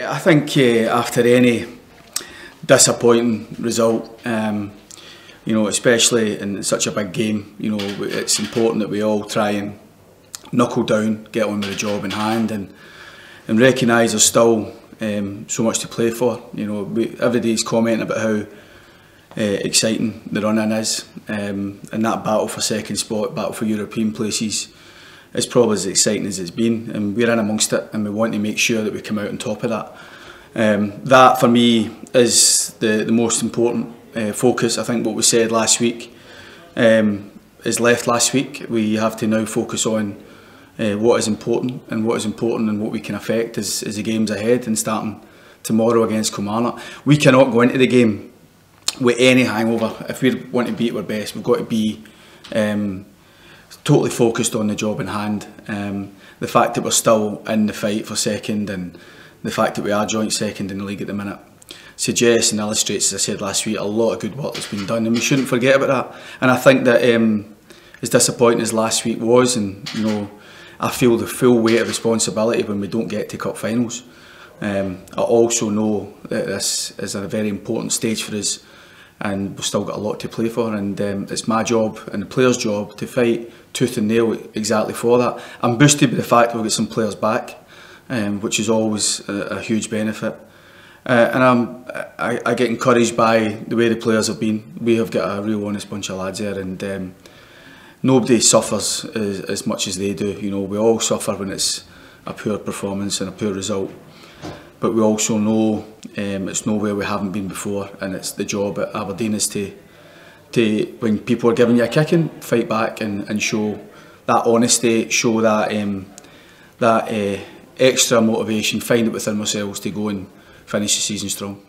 I think after any disappointing result, you know, especially in such a big game, you know, it's important that we all try and knuckle down, get on with the job in hand, and recognise there's still so much to play for. You know, every day's commenting about how exciting the run-in is, and that battle for second spot, battle for European places, is probably as exciting as it's been, and we're in amongst it, and we want to make sure that we come out on top of that. That for me is the most important focus. I think what we said last week is left last week. We have to now focus on what is important and what we can affect as the games ahead, and starting tomorrow against Kilmarnock. We cannot go into the game with any hangover. If we want to be at our best, we've got to be totally focused on the job in hand. The fact that we're still in the fight for second, and the fact that we are joint second in the league at the minute, suggests and illustrates, as I said last week, a lot of good work that's been done, and we shouldn't forget about that. And I think that as disappointing as last week was, and you know, I feel the full weight of responsibility when we don't get to cup finals. I also know that this is a very important stage for us, and we've still got a lot to play for, and it's my job and the players' job to fight tooth and nail exactly for that. I'm boosted by the fact that we've got some players back, which is always a huge benefit. And I get encouraged by the way the players have been. We have got a real honest bunch of lads there, and nobody suffers as much as they do. You know, we all suffer when it's a poor performance and a poor result, but we also know it's nowhere we haven't been before, and it's the job at Aberdeen is to when people are giving you a kicking, fight back and show that honesty, show that extra motivation, find it within ourselves to go and finish the season strong.